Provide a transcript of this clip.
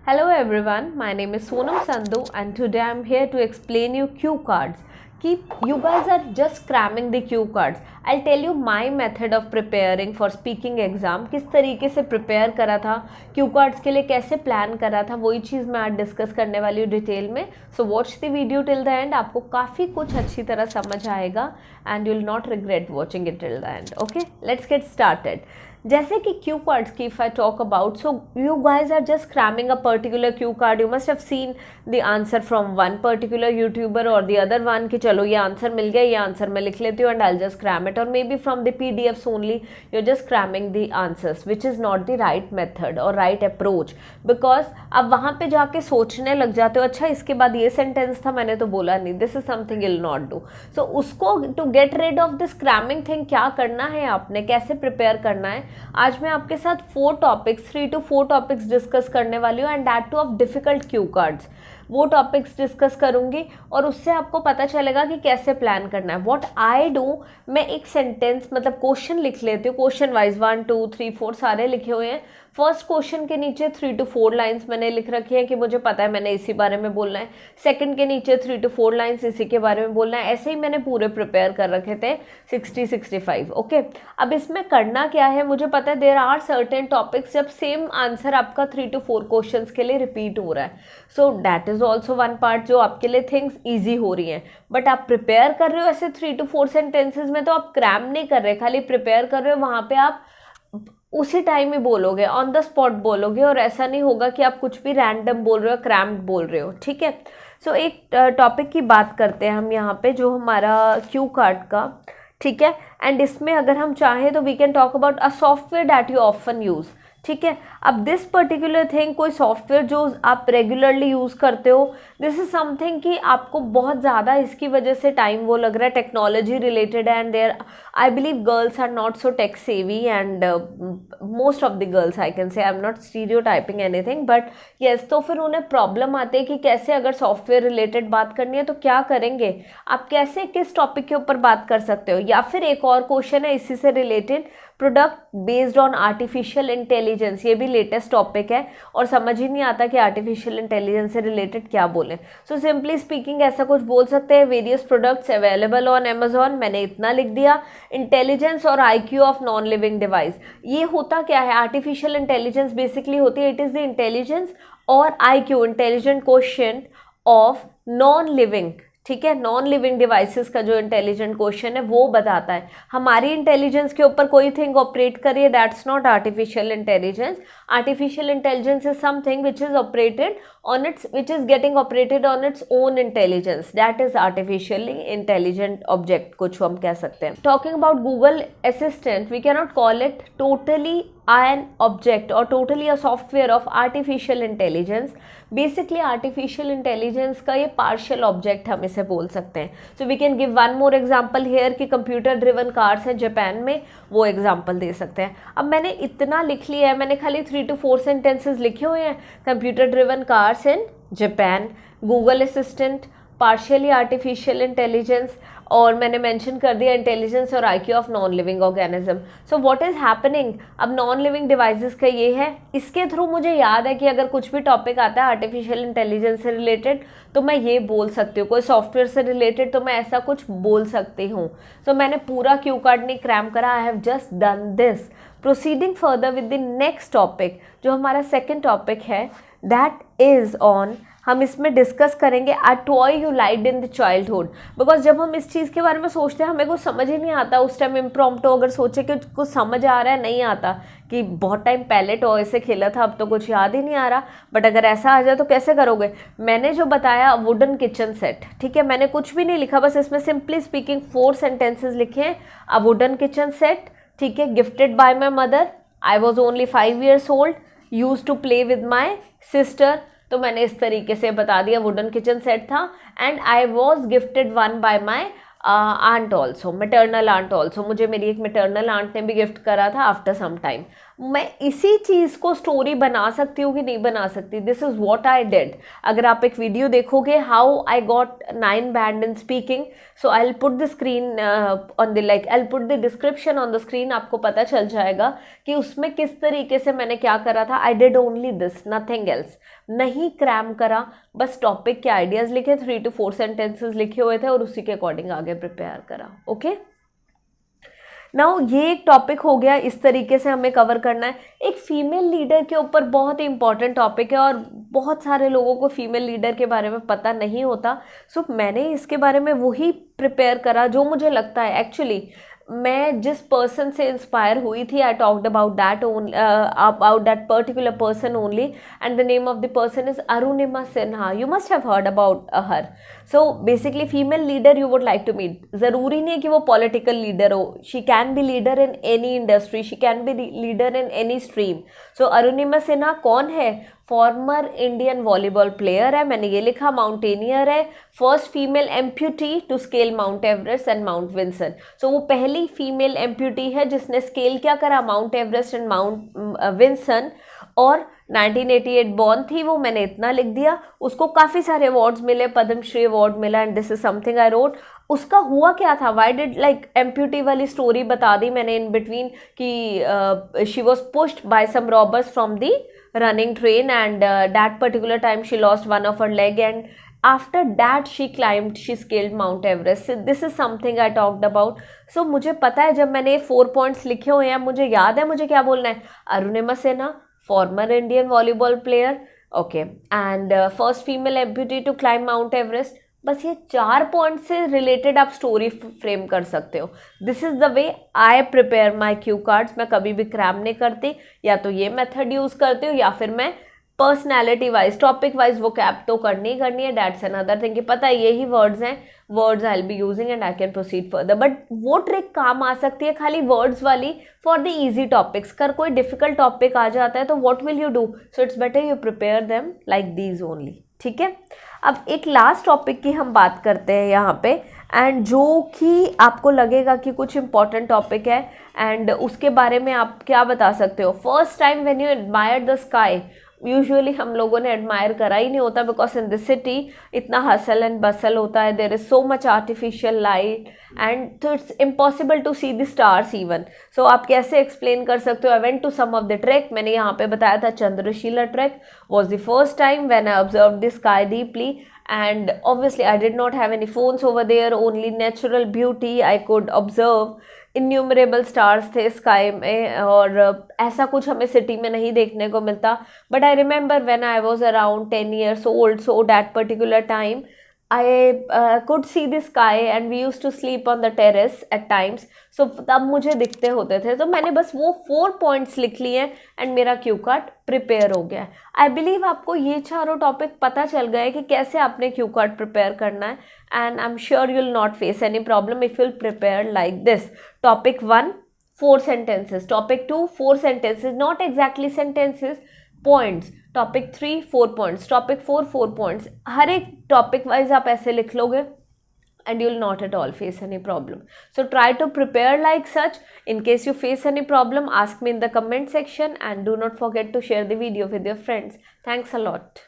Hello everyone, my name is Sonam Sandhu and today I am here to explain you cue cards. Keep you guys are just cramming the cue cards. I'll tell you my method of preparing for speaking exam. किस तरीके से prepare करा था, cue cards के लिए कैसे plan करा था, वही चीज़ मैं आज डिस्कस करने वाली हूँ डिटेल में. So watch the video till the end. आपको काफ़ी कुछ अच्छी तरह समझ आएगा and you will not regret watching it till the end. Okay, let's get started. जैसे कि क्यू कार्ड्स की if I talk about, so you guys are just cramming a particular cue card. You must have seen the answer from one particular YouTuber or the other one कि चलो ये answer मिल गया, ये answer मैं लिख लेती हूँ and I just cram it. और maybe from the PDFs only you are just cramming the answers which is not the right method और राइट अप्रोच. बिकॉज अब वहाँ पे जाके सोचने लग जाते हो, अच्छा इसके बाद ये सेंटेंस था, मैंने तो बोला नहीं, this is something you will not do. So उसको to get rid of this cramming thing क्या करना है आपने, कैसे प्रिपेयर करना है, आज मैं आपके साथ 3 to 4 टॉपिक्स डिस्कस करने वाली हूँ and that two of difficult cue cards. वो टॉपिक्स डिस्कस करूंगी और उससे आपको पता चलेगा कि कैसे प्लान करना है. व्हाट आई डू, मैं एक सेंटेंस मतलब क्वेश्चन लिख लेती हूँ क्वेश्चन वाइज, 1 2 3 4 सारे लिखे हुए हैं. फर्स्ट क्वेश्चन के नीचे 3 to 4 लाइन्स मैंने लिख रखी है कि मुझे पता है मैंने इसी बारे में बोलना है. सेकंड के नीचे 3 to 4 लाइन्स इसी के बारे में बोलना है. ऐसे ही मैंने पूरे प्रिपेयर कर रखे थे 60-65. ओके, अब इसमें करना क्या है, मुझे पता है देयर आर सर्टेन टॉपिक्स जब सेम आंसर आपका 3 to 4 क्वेश्चन के लिए रिपीट हो रहा है. So that is also one part जो आपके लिए थिंग्स ईजी हो रही हैं. बट आप प्रिपेयर कर रहे हो ऐसे 3 to 4 सेंटेंसेज में, तो आप क्रैम नहीं कर रहे, खाली प्रिपेयर कर रहे हो. वहाँ पे आप उसी टाइम ही बोलोगे, ऑन द स्पॉट बोलोगे और ऐसा नहीं होगा कि आप कुछ भी रैंडम बोल रहे हो, क्रैम्ड बोल रहे हो. ठीक है, सो एक टॉपिक की बात करते हैं हम यहाँ पे जो हमारा क्यू कार्ड का. ठीक है, एंड इसमें अगर हम चाहें तो we can talk about a software that you often use. ठीक है, अब दिस पर्टिकुलर थिंग, कोई सॉफ्टवेयर जो आप रेगुलरली यूज़ करते हो, दिस इज समथिंग कि आपको बहुत ज़्यादा इसकी वजह से टाइम वो लग रहा है, technology related and there I believe girls are not so tech savvy and most of the girls, I can say, I am not stereotyping anything but yes. तो फिर उन्हें प्रॉब्लम आती है कि कैसे अगर सॉफ्टवेयर रिलेटेड बात करनी है तो क्या करेंगे, आप कैसे किस टॉपिक के ऊपर बात कर सकते हो. या फिर एक और क्वेश्चन है इसी से related, product based on artificial intelligence. ये भी लेटेस्ट टॉपिक है और समझ ही नहीं आता कि आर्टिफिशियल इंटेलिजेंस से रिलेटेड क्या बोलें. सो सिंपली स्पीकिंग ऐसा कुछ बोल सकते हैं, various products available on Amazon, मैंने इतना लिख दिया. इंटेलिजेंस और IQ of non living device, ये होता क्या है, आर्टिफिशियल इंटेलिजेंस बेसिकली होती है, इट इज़ द इंटेलिजेंस और IQ intelligent question of non living. ठीक है, नॉन लिविंग डिवाइसेस का जो इंटेलिजेंट क्वेश्चन है वो बताता है हमारी इंटेलिजेंस के ऊपर कोई थिंग ऑपरेट करिए, that's not artificial intelligence. Artificial intelligence is something which is operated on its, which is getting operated on its own intelligence, that is artificially intelligent object कुछ हम कह सकते हैं. Talking about Google Assistant, we cannot call it totally an object or totally a software of artificial intelligence. Basically artificial intelligence का ये partial object हम इसे बोल सकते हैं. So we can give one more example here कि computer driven cars हैं Japan में, वो example दे सकते हैं. अब मैंने इतना लिख लिया है, मैंने खाली 3 to 4 sentences लिखे हुए हैं. computer driven cars in Japan, Google Assistant, partially artificial intelligence, और मैंने मेंशन कर दिया इंटेलिजेंस और IQ of non living organism. So what is happening, अब नॉन लिविंग डिवाइसेस का ये है, इसके थ्रू मुझे याद है कि अगर कुछ भी टॉपिक आता है आर्टिफिशियल इंटेलिजेंस से रिलेटेड तो मैं ये बोल सकती हूँ, कोई सॉफ्टवेयर से रिलेटेड तो मैं ऐसा कुछ बोल सकती हूँ. सो मैंने पूरा क्यू कार्ड नहीं क्रैम करा, I have just done this. Proceeding further with the next topic जो हमारा सेकेंड टॉपिक है, दैट इज ऑन, हम इसमें डिस्कस करेंगे a toy you liked in the childhood. Because जब हम इस चीज़ के बारे में सोचते हैं हमें कुछ समझ ही नहीं आता उस टाइम. इम्प्रॉम्प्टू अगर सोचे कि कुछ समझ आ रहा है, नहीं आता कि बहुत टाइम पहले टॉय से खेला था, अब तो कुछ याद ही नहीं आ रहा. बट अगर ऐसा आ जाए तो कैसे करोगे. मैंने जो बताया वुडन किचन सेट, ठीक है, मैंने कुछ भी नहीं लिखा, बस इसमें सिंपली स्पीकिंग 4 सेंटेंसेज लिखे हैं. अ वुडन किचन सेट, ठीक है, gifted by my mother, I was only 5 years old, use to play with my sister. तो मैंने इस तरीके से बता दिया वुडन किचन सेट था. And I was gifted one by my aunt also, maternal aunt also, मुझे मेरी एक मेटर्नल आंट ने भी गिफ्ट करा था आफ्टर सम टाइम. मैं इसी चीज़ को स्टोरी बना सकती हूँ कि नहीं बना सकती, this is what I did. अगर आप एक वीडियो देखोगे how I got 9 band in speaking, so I will put the screen on the like I will put the description on the screen, आपको पता चल जाएगा कि उसमें किस तरीके से मैंने क्या करा था. I did only this, nothing else. नहीं क्रैम करा, बस टॉपिक के आइडियाज़ लिखे, 3 to 4 सेंटेंसेस लिखे हुए थे और उसी के अकॉर्डिंग आगे प्रिपेयर करा. ओके नाउ ये एक टॉपिक हो गया, इस तरीके से हमें कवर करना है. एक फीमेल लीडर के ऊपर बहुत ही इंपॉर्टेंट टॉपिक है और बहुत सारे लोगों को फीमेल लीडर के बारे में पता नहीं होता. सो मैंने इसके बारे में वही प्रिपेयर करा जो मुझे लगता है. एक्चुअली मैं जिस पर्सन से इंस्पायर हुई थी, I talked about that particular person only, and the name of the person is Arunima Sinha. You must have heard about her. So basically female leader you would like to meet. ज़रूरी नहीं है कि वो political leader हो, she can be leader in any industry, she can be leader in any stream. So Arunima Sinha कौन है? Former Indian volleyball player है, मैंने ये लिखा. माउंटेनियर है, first female amputee to scale Mount Everest and Mount Vinson. So वो पहली female amputee है जिसने स्केल क्या करा, Mount Everest and Mount Vinson. और 1988 बॉर्न थी वो, मैंने इतना लिख दिया. उसको काफ़ी सारे अवार्ड्स मिले, पद्मश्री अवार्ड मिला, and this is something I wrote. उसका हुआ क्या था, वाई डिड लाइक एम्प्यूटी वाली स्टोरी बता दी मैंने इन बिटवीन कि she was pushed by some robbers from the running train, and that particular time she lost one of her leg, and after that she scaled Mount Everest. So this is something I talked about. So मुझे पता है, जब मैंने 4 points लिखे हुए हैं मुझे याद है मुझे क्या बोलना है. Arunima Sinha, former Indian volleyball player, okay, and first female amputee to climb Mount Everest. बस ये 4 पॉइंट से रिलेटेड आप स्टोरी फ्रेम कर सकते हो. This is the way I prepare my cue cards. मैं कभी भी क्रैम नहीं करती, या तो ये मेथड यूज़ करती हूँ या फिर मैं पर्सनैलिटी वाइज, टॉपिक वाइज वो कैप तो करनी ही करनी है. डैट्स अनदर थिंग कि पता है यही वर्ड्स हैं, words I will be using and I can proceed further. But वो ट्रिक काम आ सकती है खाली वर्ड्स वाली फॉर द ईजी टॉपिक्स. कर कोई डिफिकल्ट टॉपिक आ जाता है तो what will you do? So it's better you prepare them like these only. ठीक है, अब एक लास्ट टॉपिक की हम बात करते हैं यहाँ पे, एंड जो कि आपको लगेगा कि कुछ इंपॉर्टेंट टॉपिक है, एंड उसके बारे में आप क्या बता सकते हो. First time when you admire the sky, usually हम लोगों ने एडमायर करा ही नहीं होता, बिकॉज इन दिस सिटी इतना हसल एंड बसल होता है, there is so much artificial light, and तो it's impossible to see the stars even. So आप कैसे एक्सप्लेन कर सकते हो? I went to some of the track, मैंने यहाँ पे बताया था Chandrashila track was the first time when I observe the sky deeply, and obviously I did not have any phones over there, only natural beauty I could observe. Innumerable stars थे sky में, और ऐसा कुछ हमें सिटी में नहीं देखने को मिलता. But I remember when I was around 10 years old, so that particular time I could see the sky and we used to sleep on the terrace at times. So तब मुझे दिखते होते थे, तो मैंने बस वो 4 points लिख लिए एंड मेरा क्यू कार्ड प्रिपेयर हो गया. आई बिलीव आपको ये चारों टॉपिक पता चल गए कि कैसे आपने क्यू कार्ड प्रिपेयर करना है, and I am sure you will not face any problem if you will prepare like this. Topic 1 4 sentences, topic 2 4 sentences, not exactly sentences, points. Topic 3 4 points, topic 4 4 points. हर एक topic wise आप ऐसे लिख लोगे and you will not at all face any problem. So try to prepare like such. In case you face any problem, ask me in the comment section, and do not forget to share the video with your friends. Thanks a lot.